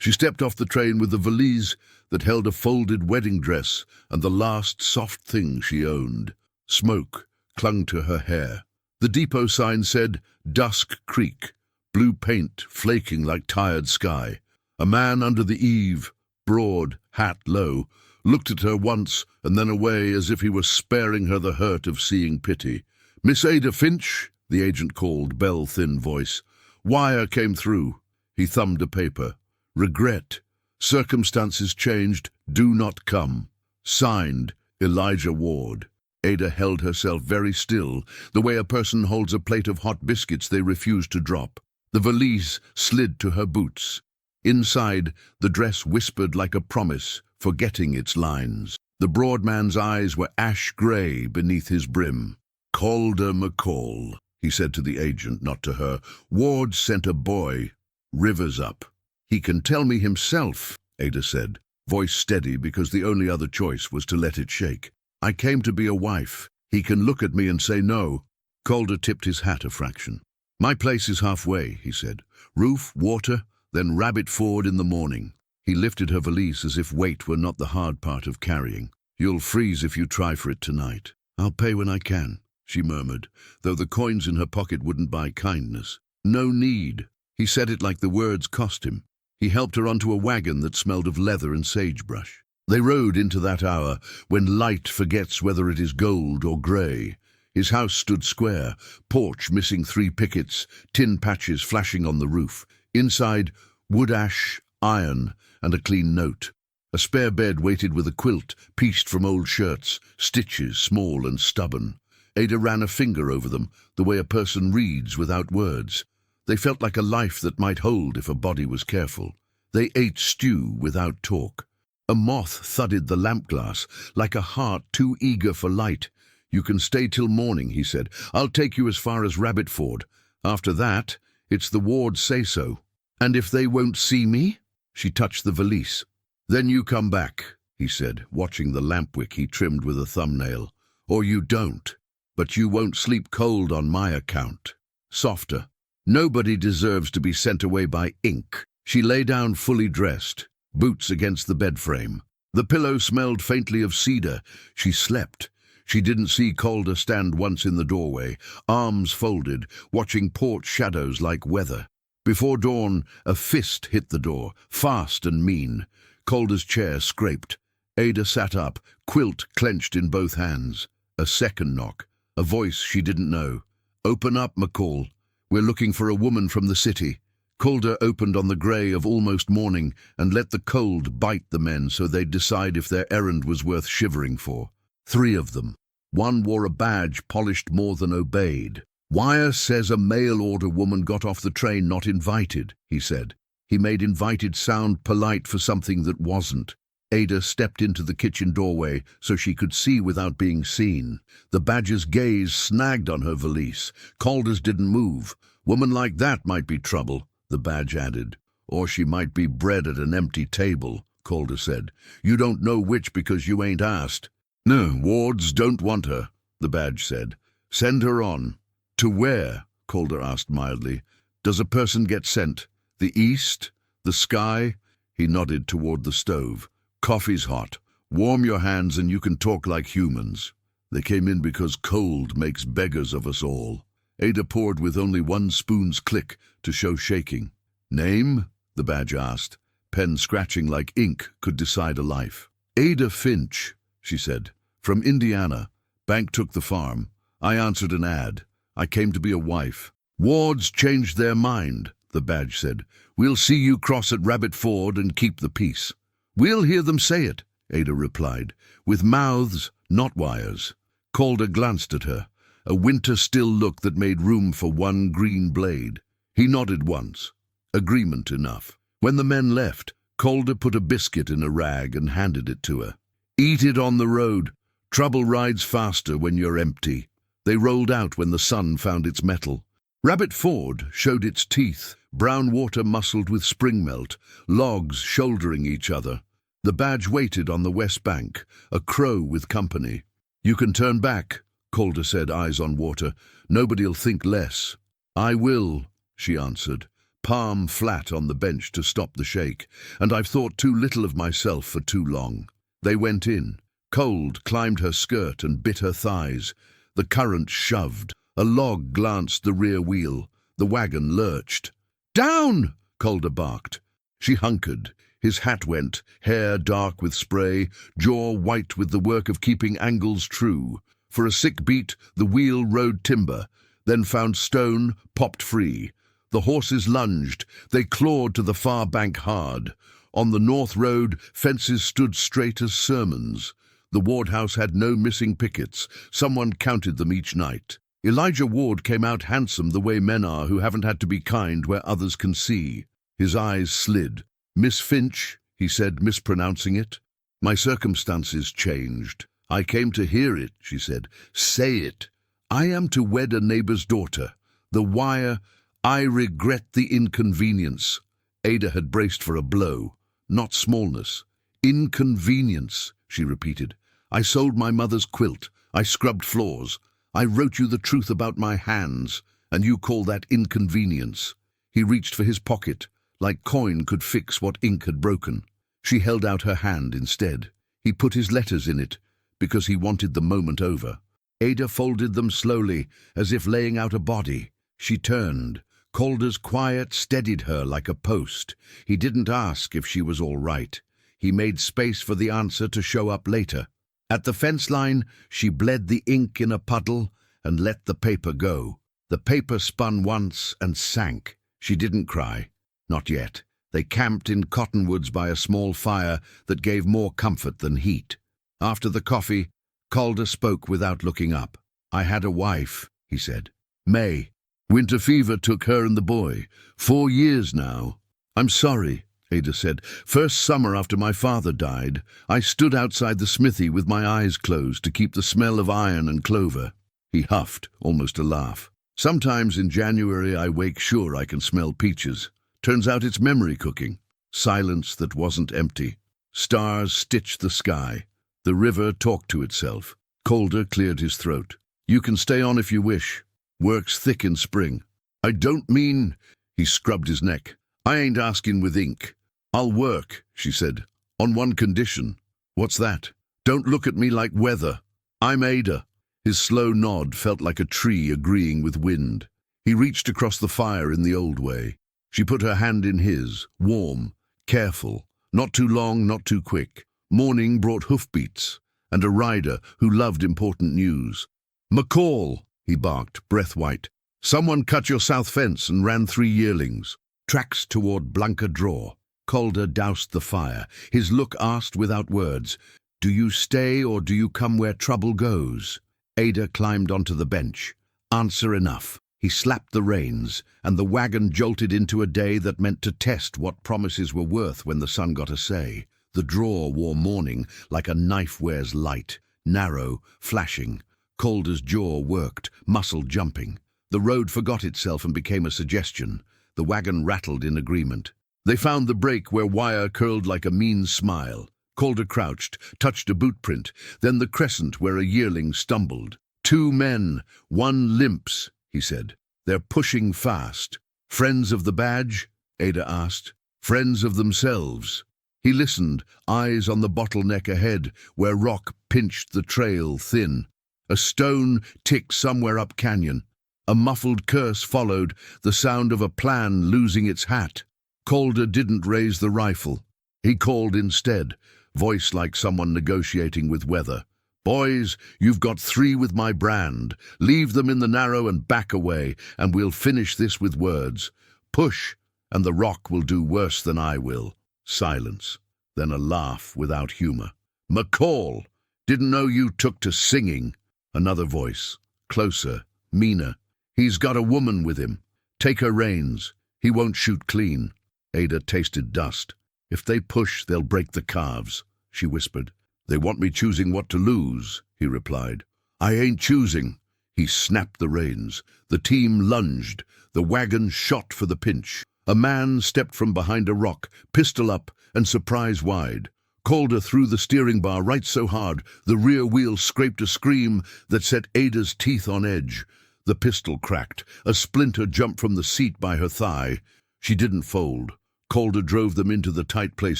She stepped off the train with the valise that held a folded wedding dress and the last soft thing she owned. Smoke clung to her hair. The depot sign said, "Dusk Creek," blue paint flaking like tired sky. A man under the eave, broad, hat low, looked at her once and then away as if he were sparing her the hurt of seeing pity. "Miss Ada Finch," the agent called, bell-thin voice. Wire came through. He thumbed a paper. "Regret. Circumstances changed. Do not come." Signed, Elijah Ward. Ada held herself very still, the way a person holds a plate of hot biscuits they refuse to drop. The valise slid to her boots. Inside, the dress whispered like a promise, forgetting its lines. The broad man's eyes were ash-grey beneath his brim. "Calder McCall," he said to the agent, not to her. "Ward sent a boy. Rivers up." "He can tell me himself," Ada said, voice steady because the only other choice was to let it shake. "I came to be a wife. He can look at me and say no." Calder tipped his hat a fraction. "My place is halfway," he said. "Roof, water, then Rabbit Ford in the morning." He lifted her valise as if weight were not the hard part of carrying. "You'll freeze if you try for it tonight." "I'll pay when I can," she murmured, though the coins in her pocket wouldn't buy kindness. "No need." He said it like the words cost him. He helped her onto a wagon that smelled of leather and sagebrush. They rode into that hour when light forgets whether it is gold or grey. His house stood square, porch missing 3 pickets, tin patches flashing on the roof. Inside, wood ash, iron, and a clean note. A spare bed waited with a quilt, pieced from old shirts, stitches small and stubborn. Ada ran a finger over them, the way a person reads without words. They felt like a life that might hold if a body was careful. They ate stew without talk. A moth thudded the lamp glass, like a heart too eager for light. "You can stay till morning," he said. "I'll take you as far as Rabbit Ford. After that, it's the Wards say so." "And if they won't see me?" She touched the valise. "Then you come back," he said, watching the lamp wick he trimmed with a thumbnail. "Or you don't. But you won't sleep cold on my account." Softer. "Nobody deserves to be sent away by ink." She lay down fully dressed, boots against the bed frame. The pillow smelled faintly of cedar. She slept. She didn't see Calder stand once in the doorway, arms folded, watching porch shadows like weather. Before dawn, a fist hit the door, fast and mean. Calder's chair scraped. Ada sat up, quilt clenched in both hands. A second knock. A voice she didn't know. "Open up, McCall. We're looking for a woman from the city." Calder opened on the grey of almost morning and let the cold bite the men so they'd decide if their errand was worth shivering for. 3 of them. One wore a badge polished more than obeyed. "Wire says a mail-order woman got off the train not invited," he said. He made invited sound polite for something that wasn't. Ada stepped into the kitchen doorway so she could see without being seen. The badger's gaze snagged on her valise. Calder's didn't move. "Woman like that might be trouble," the badge added. "Or she might be bred at an empty table," Calder said. "You don't know which because you ain't asked." "No, Wards don't want her," the badge said. "Send her on." "To where?" Calder asked mildly. "Does a person get sent? The east? The sky?" He nodded toward the stove. "Coffee's hot. Warm your hands and you can talk like humans." They came in because cold makes beggars of us all. Ada poured with only 1 spoon's click to show shaking. "Name?" the badge asked. Pen scratching like ink could decide a life. "Ada Finch," she said. "From Indiana. Bank took the farm. I answered an ad. I came to be a wife." "Wards changed their mind," the badge said. "We'll see you cross at Rabbit Ford and keep the peace." "We'll hear them say it," Ada replied, "with mouths, not wires." Calder glanced at her, a winter-still look that made room for 1 green blade. He nodded once. Agreement enough. When the men left, Calder put a biscuit in a rag and handed it to her. "Eat it on the road. Trouble rides faster when you're empty." They rolled out when the sun found its metal. Rabbit Ford showed its teeth, brown water muscled with spring melt, logs shouldering each other. The badge waited on the west bank, a crow with company. "You can turn back," Calder said, eyes on water. "Nobody'll think less." "I will," she answered, palm flat on the bench to stop the shake, and I've thought too little of myself for too long. They went in. Cold climbed her skirt and bit her thighs. The current shoved. A log glanced the rear wheel. The wagon lurched. "Down!" Calder barked. She hunkered. His hat went, hair dark with spray, jaw white with the work of keeping angles true. For a sick beat, the wheel rode timber, then found stone, popped free. The horses lunged. They clawed to the far bank hard. On the north road, fences stood straight as sermons. The Ward house had no missing pickets. Someone counted them each night. Elijah Ward came out handsome the way men are who haven't had to be kind where others can see. His eyes slid. "Miss Finch," he said, mispronouncing it. "My circumstances changed. I came to hear it," she said. "Say it. I am to wed a neighbor's daughter. The wire, I regret the inconvenience." Ada had braced for a blow, not smallness. "Inconvenience," she repeated. "I sold my mother's quilt. I scrubbed floors. I wrote you the truth about my hands, and you call that inconvenience." He reached for his pocket, like coin could fix what ink had broken. She held out her hand instead. He put his letters in it, because he wanted the moment over. Ada folded them slowly, as if laying out a body. She turned. Calder's quiet steadied her like a post. He didn't ask if she was all right. He made space for the answer to show up later. At the fence line, she bled the ink in a puddle and let the paper go. The paper spun once and sank. She didn't cry. Not yet. They camped in cottonwoods by a small fire that gave more comfort than heat. After the coffee, Calder spoke without looking up. "I had a wife," he said. "May. Winter fever took her and the boy. 4 years now." "I'm sorry," Ada said. "First summer after my father died, I stood outside the smithy with my eyes closed to keep the smell of iron and clover." He huffed, almost a laugh. "Sometimes in January I wake sure I can smell peaches. Turns out it's memory cooking." Silence that wasn't empty. Stars stitched the sky. The river talked to itself. Calder cleared his throat. "You can stay on if you wish. Work's thick in spring." "I don't mean—" He scrubbed his neck. "I ain't asking with ink. I'll work," she said, "on one condition." "What's that?" "Don't look at me like weather. I'm Ada." His slow nod felt like a tree agreeing with wind. He reached across the fire in the old way. She put her hand in his, warm, careful, not too long, not too quick. Morning brought hoofbeats, and a rider who loved important news. "McCall," he barked, breath white. "Someone cut your south fence and ran 3 yearlings." Tracks toward Blanca Draw. Calder doused the fire. His look asked without words, "Do you stay or do you come where trouble goes?" Ada climbed onto the bench. Answer enough. He slapped the reins, and the wagon jolted into a day that meant to test what promises were worth when the sun got a say. The draw wore mourning like a knife wears light, narrow, flashing. Calder's jaw worked, muscle jumping. The road forgot itself and became a suggestion. The wagon rattled in agreement. They found the break where wire curled like a mean smile. Calder crouched, touched a boot print, then the crescent where a yearling stumbled. 2 men, 1 limps, he said. "They're pushing fast." "Friends of the badge?" Ada asked. "Friends of themselves." He listened, eyes on the bottleneck ahead, where rock pinched the trail thin. A stone ticked somewhere up canyon. A muffled curse followed, the sound of a plan losing its hat. Calder didn't raise the rifle. He called instead, voice like someone negotiating with weather. "Boys, you've got 3 with my brand. Leave them in the narrow and back away, and we'll finish this with words. Push, and the rock will do worse than I will." Silence, then a laugh without humor. "McCall, didn't know you took to singing." Another voice, closer, meaner. "He's got a woman with him. Take her reins. He won't shoot clean." Ada tasted dust. "If they push, they'll break the calves," she whispered. "They want me choosing what to lose," he replied. "I ain't choosing." He snapped the reins. The team lunged. The wagon shot for the pinch. A man stepped from behind a rock, pistol up and surprise wide. Calder threw the steering bar right so hard the rear wheel scraped a scream that set Ada's teeth on edge. The pistol cracked. A splinter jumped from the seat by her thigh. She didn't fold. Calder drove them into the tight place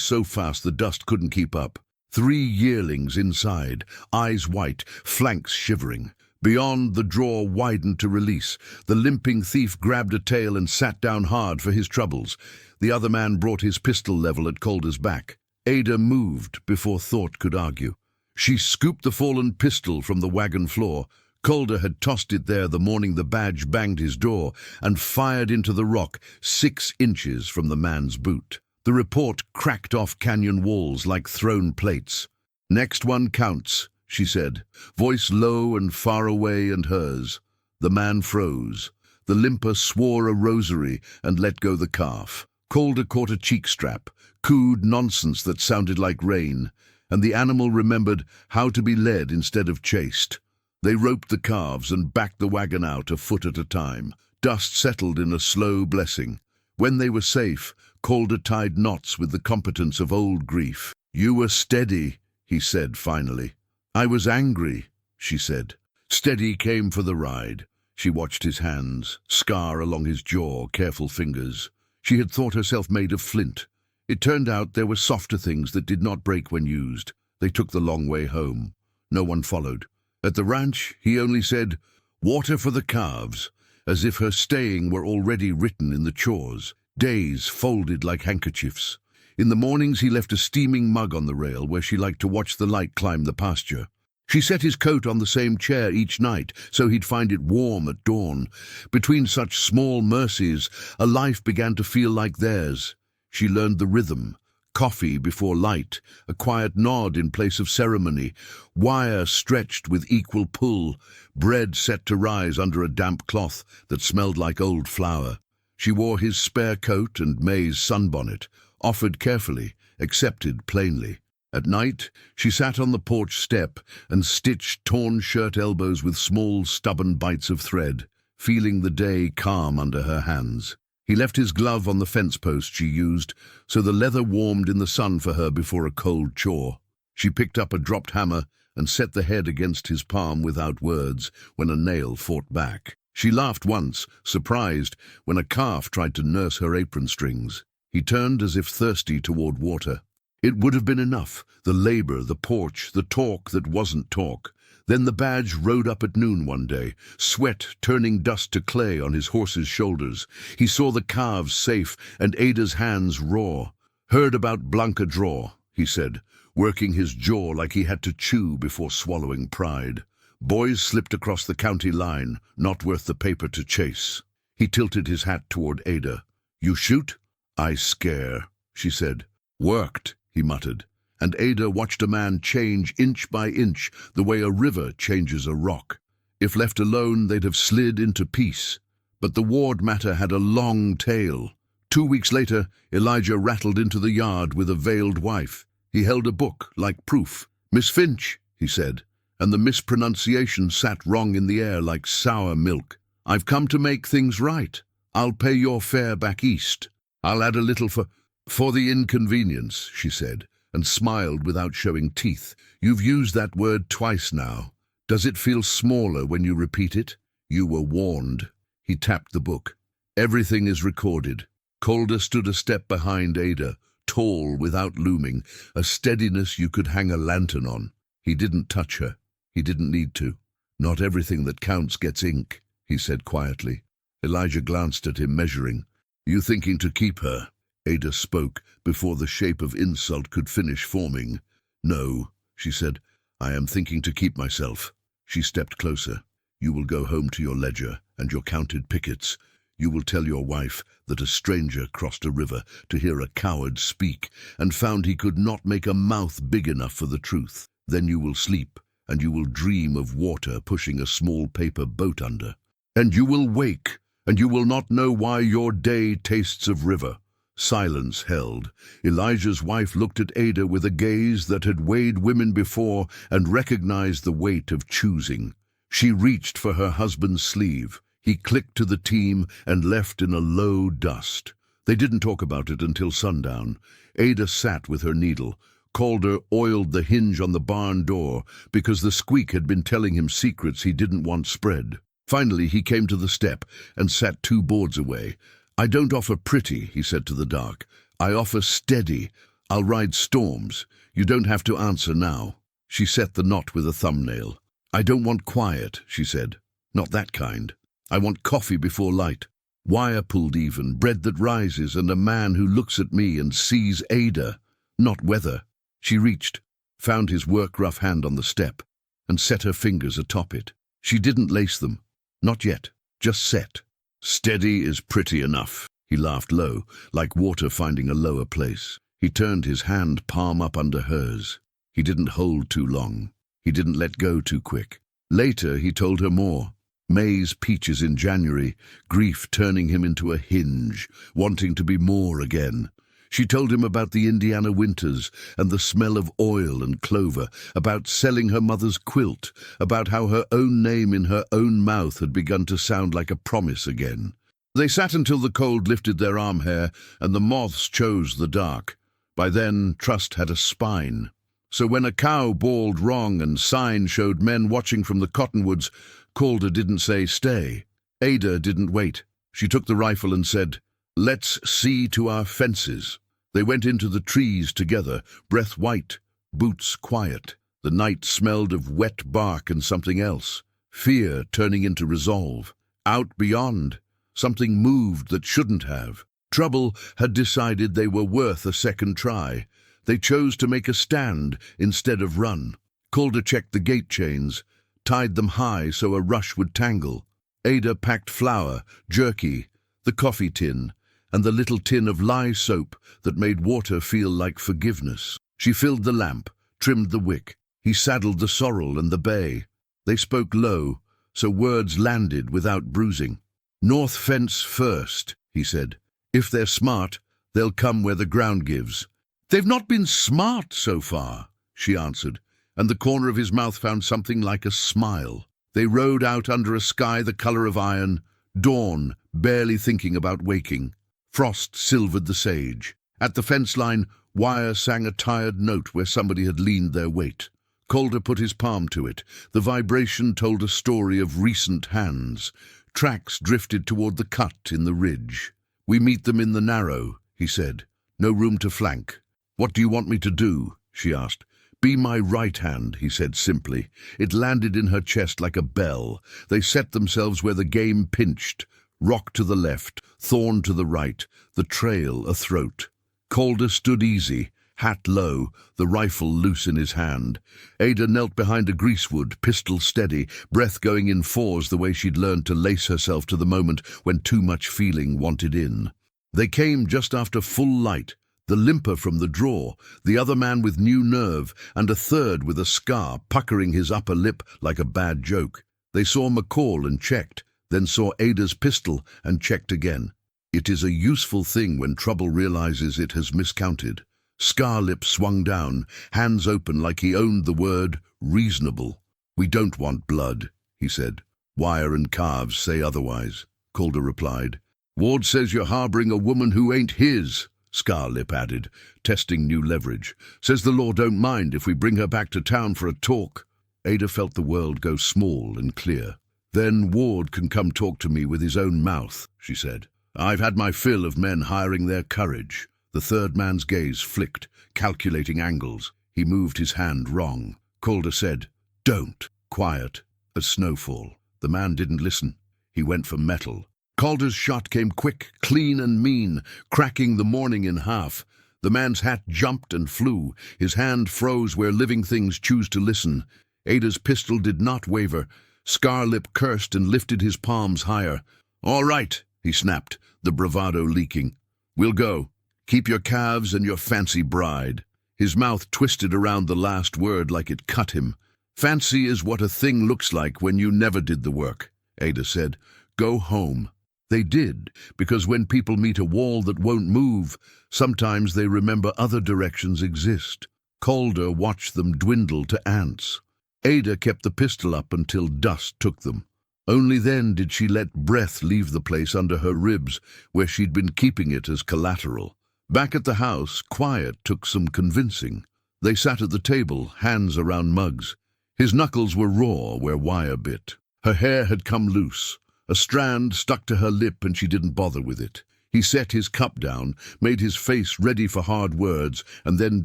so fast the dust couldn't keep up. 3 yearlings inside, eyes white, flanks shivering. Beyond, the drawer widened to release. The limping thief grabbed a tail and sat down hard for his troubles. The other man brought his pistol level at Calder's back. Ada moved before thought could argue. She scooped the fallen pistol from the wagon floor. Calder had tossed it there the morning the badge banged his door and fired into the rock 6 inches from the man's boot. The report cracked off canyon walls like thrown plates. "Next one counts," she said, voice low and far away and hers. The man froze. The limper swore a rosary and let go the calf. Calder caught a cheek strap, cooed nonsense that sounded like rain, and the animal remembered how to be led instead of chased. They roped the calves and backed the wagon out a foot at a time. Dust settled in a slow blessing. When they were safe, Calder tied knots with the competence of old grief. "You were steady," he said finally. "I was angry," she said. Steady came for the ride. She watched his hands, scar along his jaw, careful fingers. She had thought herself made of flint. It turned out there were softer things that did not break when used. They took the long way home. No one followed. At the ranch, he only said, "Water for the calves," as if her staying were already written in the chores. Days folded like handkerchiefs. In the mornings he left a steaming mug on the rail where she liked to watch the light climb the pasture. She set his coat on the same chair each night so he'd find it warm at dawn. Between such small mercies, a life began to feel like theirs. She learned the rhythm. Coffee before light, a quiet nod in place of ceremony, wire stretched with equal pull, bread set to rise under a damp cloth that smelled like old flour. She wore his spare coat and May's sunbonnet, offered carefully, accepted plainly. At night, she sat on the porch step and stitched torn shirt elbows with small, stubborn bites of thread, feeling the day calm under her hands. He left his glove on the fence post she used, so the leather warmed in the sun for her before a cold chore. She picked up a dropped hammer and set the head against his palm without words when a nail fought back. She laughed once, surprised, when a calf tried to nurse her apron strings. He turned as if thirsty toward water. It would have been enough, the labor, the porch, the talk that wasn't talk. Then the badge rode up at noon one day, sweat turning dust to clay on his horse's shoulders. He saw the calves safe and Ada's hands raw. "Heard about Blanca Draw," he said, working his jaw like he had to chew before swallowing pride. "Boys slipped across the county line, not worth the paper to chase." He tilted his hat toward Ada. "You shoot?" "I scare," she said. "Worked," he muttered. And Ada watched a man change inch by inch the way a river changes a rock. If left alone, they'd have slid into peace. But the Ward matter had a long tail. 2 weeks later, Elijah rattled into the yard with a veiled wife. He held a book, like proof. "Miss Finch," he said, and the mispronunciation sat wrong in the air like sour milk. "I've come to make things right. I'll pay your fare back east. I'll add a little for the inconvenience," she said, and smiled without showing teeth. "You've used that word twice now. Does it feel smaller when you repeat it? You were warned." He tapped the book. "Everything is recorded." Calder stood a step behind Ada, tall without looming, a steadiness you could hang a lantern on. He didn't touch her. He didn't need to. "Not everything that counts gets ink," he said quietly. Elijah glanced at him, measuring. "You thinking to keep her?" Ada spoke before the shape of insult could finish forming. "No," she said. "I am thinking to keep myself." She stepped closer. "You will go home to your ledger and your counted pickets. You will tell your wife that a stranger crossed a river to hear a coward speak and found he could not make a mouth big enough for the truth. Then you will sleep, and you will dream of water pushing a small paper boat under. And you will wake, and you will not know why your day tastes of river." Silence held. Elijah's wife looked at Ada with a gaze that had weighed women before and recognized the weight of choosing. She reached for her husband's sleeve. He clicked to the team and left in a low dust. They didn't talk about it until sundown. Ada sat with her needle. Calder oiled the hinge on the barn door because the squeak had been telling him secrets he didn't want spread. Finally, he came to the step and sat 2 boards away. I don't offer pretty, he said to the dark. I offer steady. I'll ride storms. You don't have to answer now. She set the knot with a thumbnail. I don't want quiet, she said. Not that kind. I want coffee before light. Wire pulled even, bread that rises, and a man who looks at me and sees Ada, not weather. She reached, found his work-rough hand on the step, and set her fingers atop it. She didn't lace them. Not yet. Just set. Steady is pretty enough. He laughed low, like water finding a lower place. He turned his hand palm up under hers. He didn't hold too long. He didn't let go too quick. Later, he told her more. May's peaches in January, grief turning him into a hinge, wanting to be more again. She told him about the Indiana winters and the smell of oil and clover, about selling her mother's quilt, about how her own name in her own mouth had begun to sound like a promise again. They sat until the cold lifted their arm hair and the moths chose the dark. By then, trust had a spine. So when a cow bawled wrong and sign showed men watching from the cottonwoods, Calder didn't say stay. Ada didn't wait. She took the rifle and said, "Let's see to our fences." They went into the trees together, breath white, boots quiet. The night smelled of wet bark and something else, fear turning into resolve. Out beyond, something moved that shouldn't have. Trouble had decided they were worth a second try. They chose to make a stand instead of run. Calder checked the gate chains, tied them high so a rush would tangle. Ada packed flour, jerky, the coffee tin, and the little tin of lye soap that made water feel like forgiveness. She filled the lamp, trimmed the wick. He saddled the sorrel and the bay. They spoke low, so words landed without bruising. "North fence first," he said. "If they're smart, they'll come where the ground gives." "They've not been smart so far," she answered, and the corner of his mouth found something like a smile. They rode out under a sky the color of iron, dawn, barely thinking about waking. Frost silvered the sage. At the fence line, wire sang a tired note where somebody had leaned their weight. Calder put his palm to it. The vibration told a story of recent hands. Tracks drifted toward the cut in the ridge. "We meet them in the narrow," he said. "No room to flank." "What do you want me to do?" she asked. "Be my right hand," he said simply. It landed in her chest like a bell. They set themselves where the game pinched. Rock to the left, thorn to the right, the trail a throat. Calder stood easy, hat low, the rifle loose in his hand. Ada knelt behind a greasewood, pistol steady, breath going in fours the way she'd learned to lace herself to the moment when too much feeling wanted in. They came just after full light. The limper from the draw, the other man with new nerve, and a third with a scar puckering his upper lip like a bad joke. They saw McCall and checked, then saw Ada's pistol and checked again. It is a useful thing when trouble realizes it has miscounted. Scar lip swung down, hands open like he owned the word reasonable. "We don't want blood," he said. "Wire and calves say otherwise," Calder replied. "Ward says you're harboring a woman who ain't his," Scarlip added, testing new leverage. "Says the law don't mind if we bring her back to town for a talk." Ada felt the world go small and clear. "Then Ward can come talk to me with his own mouth," she said. "I've had my fill of men hiring their courage." The third man's gaze flicked, calculating angles. He moved his hand wrong. Calder said, "Don't." Quiet as snowfall. The man didn't listen. He went for metal. Calder's shot came quick, clean and mean, cracking the morning in half. The man's hat jumped and flew. His hand froze where living things choose to listen. Ada's pistol did not waver. Scarlip cursed and lifted his palms higher. "All right," he snapped, the bravado leaking. "We'll go. Keep your calves and your fancy bride." His mouth twisted around the last word like it cut him. "Fancy is what a thing looks like when you never did the work," Ada said. "Go home." They did, because when people meet a wall that won't move, sometimes they remember other directions exist. Calder watched them dwindle to ants. Ada kept the pistol up until dust took them. Only then did she let breath leave the place under her ribs, where she'd been keeping it as collateral. Back at the house, quiet took some convincing. They sat at the table, hands around mugs. His knuckles were raw where wire bit. Her hair had come loose. A strand stuck to her lip and she didn't bother with it. He set his cup down, made his face ready for hard words, and then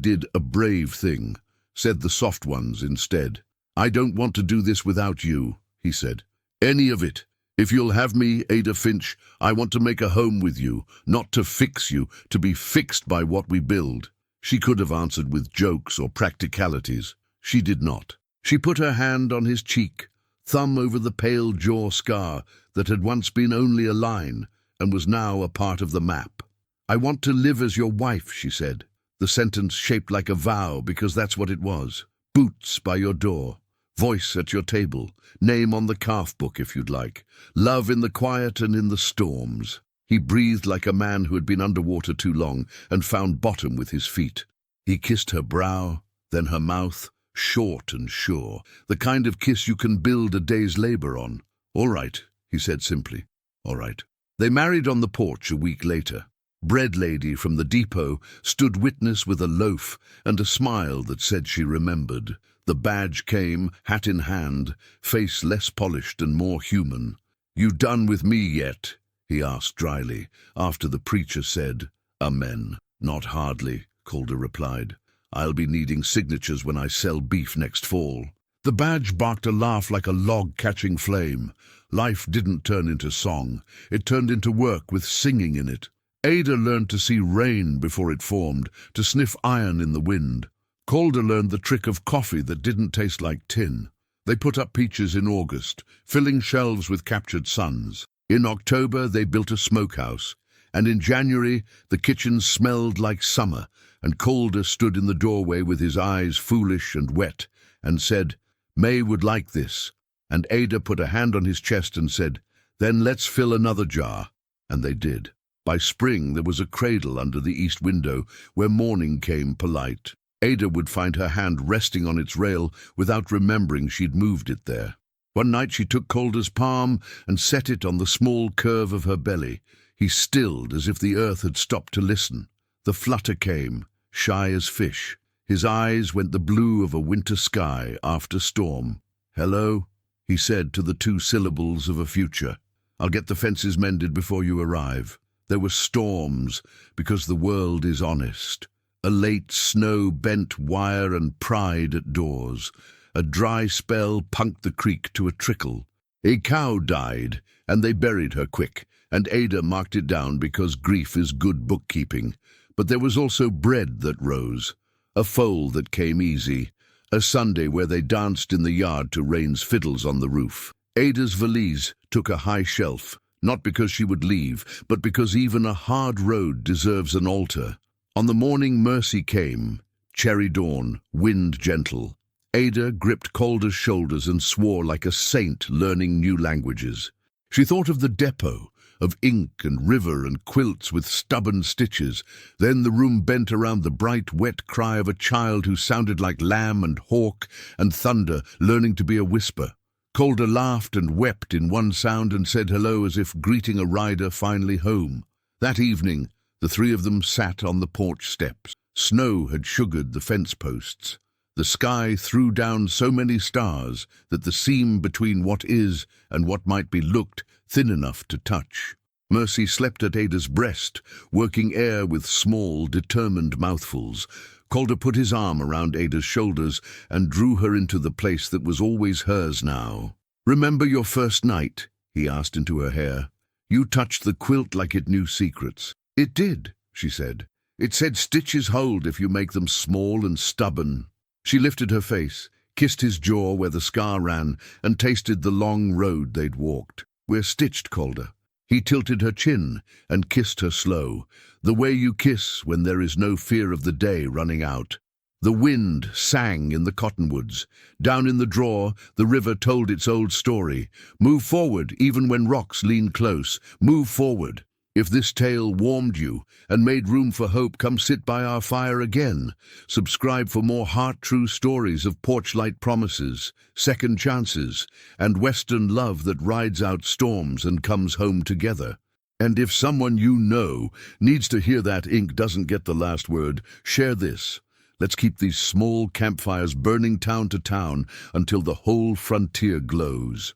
did a brave thing. Said the soft ones instead. "I don't want to do this without you," he said. "Any of it. If you'll have me, Ada Finch, I want to make a home with you, not to fix you, to be fixed by what we build." She could have answered with jokes or practicalities. She did not. She put her hand on his cheek, thumb over the pale jaw scar that had once been only a line and was now a part of the map. "I want to live as your wife," she said, the sentence shaped like a vow because that's what it was. Boots by your door, voice at your table, name on the calf book if you'd like, love in the quiet and in the storms. He breathed like a man who had been underwater too long and found bottom with his feet. He kissed her brow, then her mouth, short and sure, the kind of kiss you can build a day's labor on. "All right," he said simply. "All right." They married on the porch a week later. Bread lady from the depot stood witness with a loaf and a smile that said she remembered. The badge came, hat in hand, face less polished and more human. "You done with me yet?" he asked dryly, after the preacher said, "Amen." "Not hardly," Calder replied. "I'll be needing signatures when I sell beef next fall." The badge barked a laugh like a log catching flame. Life didn't turn into song. It turned into work with singing in it. Ada learned to see rain before it formed, to sniff iron in the wind. Calder learned the trick of coffee that didn't taste like tin. They put up peaches in August, filling shelves with captured suns. In October they built a smokehouse, and in January the kitchen smelled like summer, and Calder stood in the doorway with his eyes foolish and wet, and said, "May would like this." And Ada put a hand on his chest and said, "Then let's fill another jar." And they did. By spring there was a cradle under the east window where morning came polite. Ada would find her hand resting on its rail without remembering she'd moved it there. One night she took Calder's palm and set it on the small curve of her belly. He stilled as if the earth had stopped to listen. The flutter came, shy as fish. His eyes went the blue of a winter sky after storm. "Hello," he said to the two syllables of a future. "I'll get the fences mended before you arrive." There were storms, because the world is honest. A late snow bent wire and pried at doors. A dry spell punked the creek to a trickle. A cow died, and they buried her quick, and Ada marked it down because grief is good bookkeeping. But there was also bread that rose, a foal that came easy, a Sunday where they danced in the yard to Rain's fiddles on the roof. Ada's valise took a high shelf, not because she would leave, but because even a hard road deserves an altar. On the morning Mercy came, cherry dawn, wind gentle. Ada gripped Calder's shoulders and swore like a saint learning new languages. She thought of the depot, of ink and river and quilts with stubborn stitches. Then the room bent around the bright, wet cry of a child who sounded like lamb and hawk and thunder learning to be a whisper. Calder laughed and wept in one sound and said hello as if greeting a rider finally home. That evening, the three of them sat on the porch steps. Snow had sugared the fence posts. The sky threw down so many stars that the seam between what is and what might be looked thin enough to touch. Mercy slept at Ada's breast, working air with small, determined mouthfuls. Calder put his arm around Ada's shoulders and drew her into the place that was always hers now. "Remember your first night?" he asked into her hair. "You touched the quilt like it knew secrets." "It did," she said. "It said stitches hold if you make them small and stubborn." She lifted her face, kissed his jaw where the scar ran, and tasted the long road they'd walked. "We're stitched, Calder." He tilted her chin and kissed her slow, the way you kiss when there is no fear of the day running out. The wind sang in the cottonwoods. Down in the draw, the river told its old story. Move forward even when rocks lean close. Move forward. If this tale warmed you and made room for hope, come sit by our fire again. Subscribe for more heart-true stories of porch-light promises, second chances, and Western love that rides out storms and comes home together. And if someone you know needs to hear that ink doesn't get the last word, share this. Let's keep these small campfires burning town to town until the whole frontier glows.